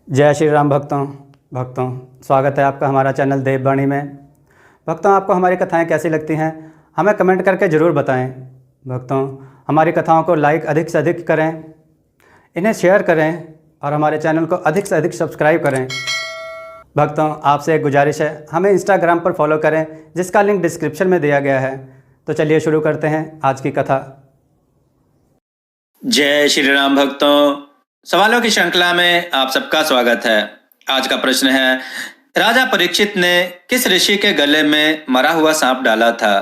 जय श्री राम भक्तों स्वागत है आपका हमारा चैनल देववाणी में। भक्तों, आपको हमारी कथाएं कैसी लगती हैं हमें कमेंट करके ज़रूर बताएं। भक्तों, हमारी कथाओं को लाइक अधिक से अधिक करें, इन्हें शेयर करें और हमारे चैनल को अधिक से अधिक सब्सक्राइब करें। भक्तों, आपसे एक गुजारिश है, हमें इंस्टाग्राम पर फॉलो करें जिसका लिंक डिस्क्रिप्शन में दिया गया है। तो चलिए शुरू करते हैं आज की कथा। जय श्री राम भक्तों, सवालों की श्रृंखला में आप सबका स्वागत है। आज का प्रश्न है, राजा परीक्षित ने किस ऋषि के गले में मरा हुआ सांप डाला था?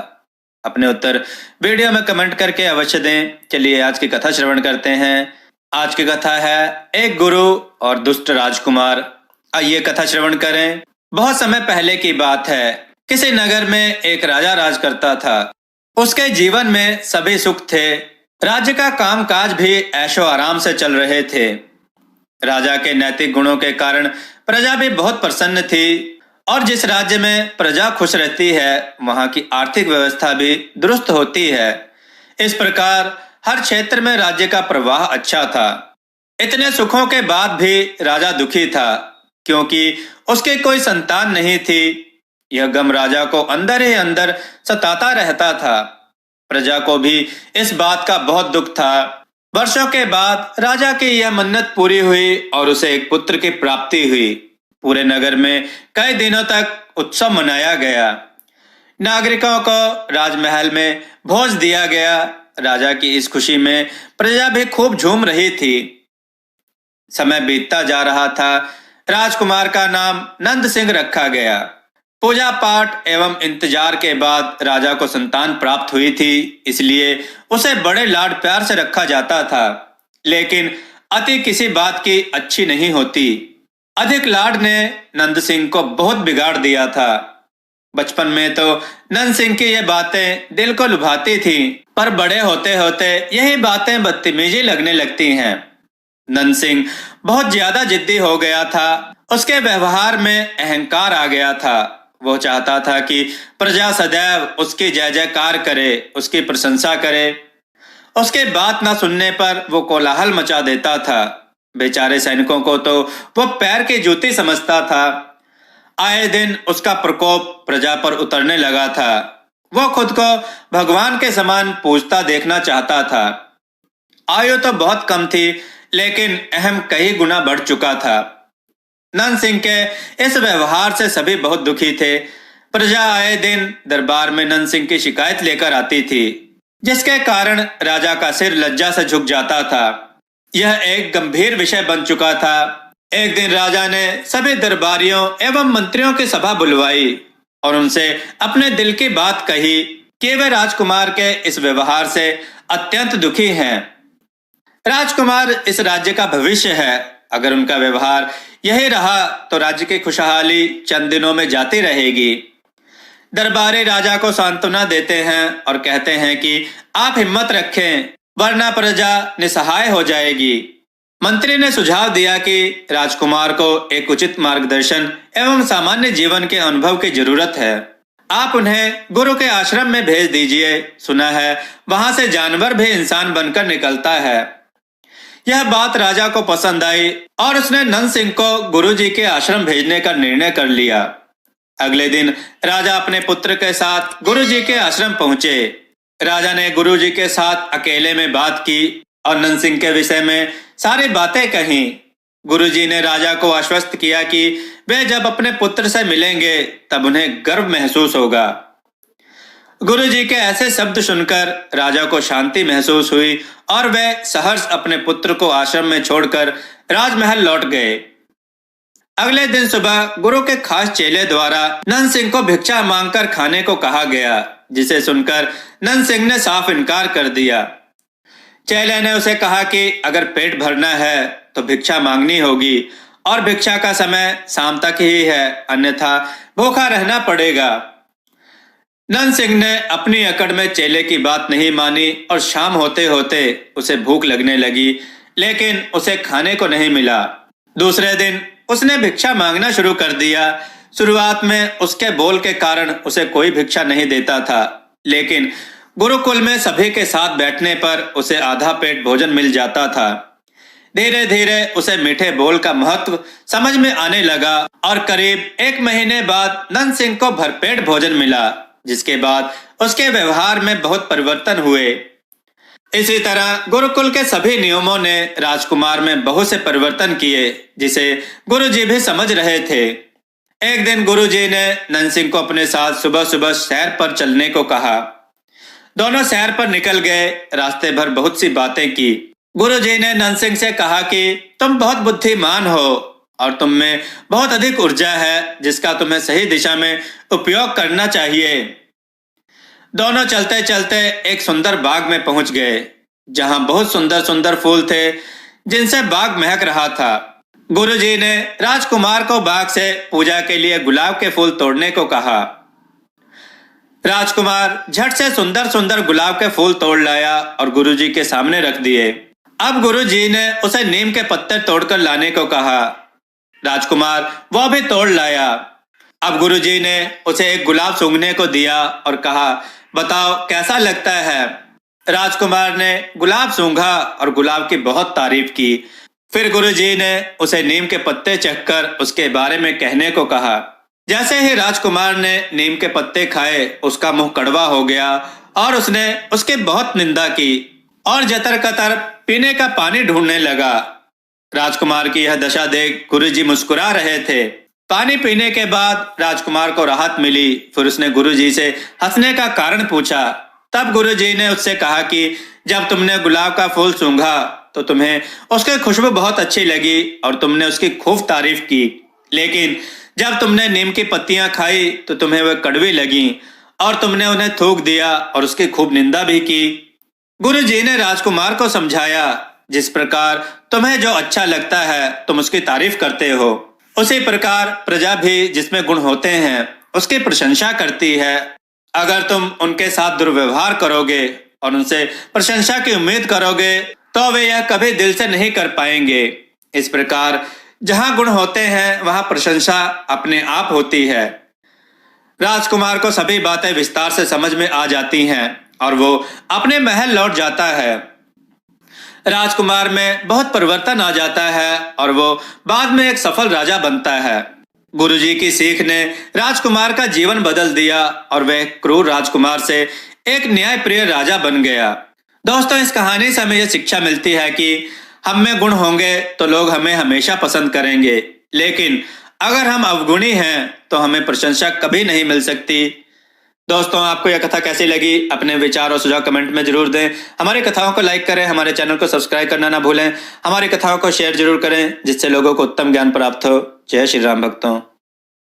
अपने उत्तर वीडियो में कमेंट करके अवश्य दें। चलिए आज की कथा श्रवण करते हैं। आज की कथा है एक गुरु और दुष्ट राजकुमार। आइए कथा श्रवण करें। बहुत समय पहले की बात है। किसी नगर में एक राजा राज करता था। उसके जीवन में सभी सुख थे। राज्य का कामकाज भी ऐशो आराम से चल रहे थे। राजा के नैतिक गुणों के कारण प्रजा भी बहुत प्रसन्न थी और जिस राज्य में प्रजा खुश रहती है वहां की आर्थिक व्यवस्था भी दुरुस्त होती है। इस प्रकार हर क्षेत्र में राज्य का प्रवाह अच्छा था। इतने सुखों के बाद भी राजा दुखी था क्योंकि उसकी कोई संतान नहीं थी। यह गम राजा को अंदर ही अंदर सताता रहता था। प्रजा को भी इस बात का बहुत दुख था। वर्षों के बाद राजा की यह मन्नत पूरी हुई और उसे एक पुत्र की प्राप्ति हुई। पूरे नगर में कई दिनों तक उत्सव मनाया गया। नागरिकों को राजमहल में भोज दिया गया। राजा की इस खुशी में प्रजा भी खूब झूम रही थी। समय बीतता जा रहा था। राजकुमार का नाम नंद सिंह रखा गया। पूजा पाठ एवं इंतजार के बाद राजा को संतान प्राप्त हुई थी, इसलिए उसे बड़े लाड प्यार से रखा जाता था। लेकिन अति किसी बात की अच्छी नहीं होती। अधिक लाड ने नंद सिंह को बहुत बिगाड़ दिया था। बचपन में तो नंद सिंह की ये बातें दिल को लुभाती थीं, पर बड़े होते होते यही बातें बदतमीजी लगने लगती हैं। नंद सिंह बहुत ज्यादा जिद्दी हो गया था। उसके व्यवहार में अहंकार आ गया था। वो चाहता था कि प्रजा सदैव उसकी जय जयकार करे, उसकी प्रशंसा करे। उसके बात न सुनने पर वो कोलाहल मचा देता था। बेचारे सैनिकों को तो वो पैर की जूती समझता था। आए दिन उसका प्रकोप प्रजा पर उतरने लगा था। वो खुद को भगवान के समान पूजता देखना चाहता था। आयु तो बहुत कम थी, लेकिन अहम कई गुना बढ़ चुका था। नंद सिंह के इस व्यवहार से सभी बहुत दुखी थे। प्रजा आए दिन दरबार में नंद सिंह की शिकायत लेकर आती थी, जिसके कारण राजा का सिर लज्जा से झुक जाता था। यह एक गंभीर विषय बन चुका था। एक दिन राजा ने सभी दरबारियों एवं मंत्रियों की सभा बुलवाई और उनसे अपने दिल की बात कही कि वे राजकुमार के इस व्यवहार से अत्यंत दुखी हैं। राजकुमार इस राज्य का भविष्य है। अगर उनका व्यवहार यही रहा तो राज्य की खुशहाली चंद दिनों में जाती रहेगी। दरबारी राजा को सांत्वना देते हैं और कहते हैं कि आप हिम्मत रखें, वरना प्रजा निसहाय हो जाएगी। मंत्री ने सुझाव दिया कि राजकुमार को एक उचित मार्गदर्शन एवं सामान्य जीवन के अनुभव की जरूरत है। आप उन्हें गुरु के आश्रम में भेज दीजिए। सुना है वहां से जानवर भी इंसान बनकर निकलता है। यह बात राजा को पसंद आई और उसने नंद सिंह को गुरुजी के आश्रम भेजने का निर्णय कर लिया। अगले दिन राजा अपने पुत्र के साथ गुरुजी के आश्रम पहुंचे। राजा ने गुरुजी के साथ अकेले में बात की और नंद सिंह के विषय में सारी बातें कही। गुरुजी ने राजा को आश्वस्त किया कि वे जब अपने पुत्र से मिलेंगे तब उन्हें गर्व महसूस होगा। गुरुजी के ऐसे शब्द सुनकर राजा को शांति महसूस हुई और वे सहर्ष अपने पुत्र को आश्रम में छोड़कर राजमहल लौट गए। अगले दिन सुबह गुरु के खास चेले द्वारा नंद सिंह को भिक्षा मांगकर खाने को कहा गया, जिसे सुनकर नंद सिंह ने साफ इनकार कर दिया। चेले ने उसे कहा कि अगर पेट भरना है तो भिक्षा मांगनी होगी और भिक्षा का समय शाम तक ही है, अन्यथा भूखा रहना पड़ेगा। नंद सिंह ने अपनी अकड़ में चेले की बात नहीं मानी और शाम होते होते उसे भूख लगने लगी, लेकिन उसे खाने को नहीं मिला। दूसरे दिन उसने भिक्षा मांगना शुरू कर दिया। शुरुआत में उसके बोल के कारण उसे कोई भिक्षा नहीं देता था, लेकिन गुरुकुल में सभी के साथ बैठने पर उसे आधा पेट भोजन मिल जाता था। धीरे धीरे उसे मीठे बोल का महत्व समझ में आने लगा और करीब 1 महीने बाद नंद सिंह को भरपेट भोजन मिला, जिसके बाद उसके व्यवहार में बहुत परिवर्तन हुए। इसी तरह गुरुकुल के सभी नियमों ने राजकुमार में बहुत से परिवर्तन किए, जिसे गुरुजी भी समझ रहे थे। एक दिन गुरुजी ने नंद सिंह को अपने साथ सुबह सुबह सैर पर चलने को कहा। दोनों सैर पर निकल गए। रास्ते भर बहुत सी बातें की। गुरुजी ने नंद सिंह से कहा कि तुम बहुत बुद्धिमान हो और तुम में बहुत अधिक ऊर्जा है, जिसका तुम्हें सही दिशा में उपयोग करना चाहिए। दोनों चलते चलते एक सुंदर बाग में पहुंच गए, जहां बहुत सुंदर सुंदर फूल थे, जिनसे बाग महक रहा था। गुरुजी ने राजकुमार को बाग से पूजा के लिए गुलाब के फूल तोड़ने को कहा। राजकुमार झट से सुंदर सुंदर गुलाब के फूल तोड़ लाया और गुरुजी के सामने रख दिए। अब गुरुजी ने उसे नीम के पत्ते तोड़कर लाने को कहा। राजकुमार वह भी तोड़ लाया। अब गुरुजी ने उसे एक गुलाब सूंघने को दिया और कहा, बताओ कैसा लगता है। राजकुमार ने गुलाब सूंघा और गुलाब की बहुत तारीफ की। फिर गुरुजी ने उसे नीम के पत्ते चखकर उसके बारे में कहने को कहा। जैसे ही राजकुमार ने नीम के पत्ते खाए, उसका मुंह कड़वा हो गया और उसने उसकी बहुत निंदा की और जतर कतर पीने का पानी ढूंढने लगा। राजकुमार की यह दशा देख गुरुजी मुस्कुरा रहे थे। पानी पीने के बाद राजकुमार को राहत मिली। फिर उसने गुरुजी से हंसने का कारण पूछा। तब गुरुजी ने उससे कहा कि जब तुमने गुलाब का फूल सूंघा तो तुम्हें उसकी खुशबू बहुत अच्छी लगी और तुमने उसकी खूब तारीफ की, लेकिन जब तुमने नीम की पत्तियां खाई तो तुम्हें वह कड़वी लगी और तुमने उन्हें थूक दिया और उसकी खूब निंदा भी की। गुरुजी ने राजकुमार को समझाया, जिस प्रकार तुम्हें जो अच्छा लगता है तुम उसकी तारीफ करते हो, उसी प्रकार प्रजा भी जिसमें गुण होते हैं उसकी प्रशंसा करती है। अगर तुम उनके साथ दुर्व्यवहार करोगे और उनसे प्रशंसा की उम्मीद करोगे तो वे यह कभी दिल से नहीं कर पाएंगे। इस प्रकार जहां गुण होते हैं वहां प्रशंसा अपने आप होती है। राजकुमार को सभी बातें विस्तार से समझ में आ जाती हैं और वो अपने महल लौट जाता है। राजकुमार में बहुत परिवर्तन आ जाता है और वो बाद में एक सफल राजा बनता है। गुरुजी की सीख ने राजकुमार का जीवन बदल दिया और वह क्रूर राजकुमार से एक न्यायप्रिय राजा बन गया। दोस्तों, इस कहानी से हमें यह शिक्षा मिलती है कि हम में गुण होंगे तो लोग हमें हमेशा पसंद करेंगे, लेकिन अगर हम अवगुणी हैं तो हमें प्रशंसा कभी नहीं मिल सकती। दोस्तों, आपको यह कथा कैसी लगी? अपने विचार और सुझाव कमेंट में जरूर दें। हमारी कथाओं को लाइक करें, हमारे चैनल को सब्सक्राइब करना ना भूलें। हमारी कथाओं को शेयर जरूर करें, जिससे लोगों को उत्तम ज्ञान प्राप्त हो। जय श्री राम भक्तों।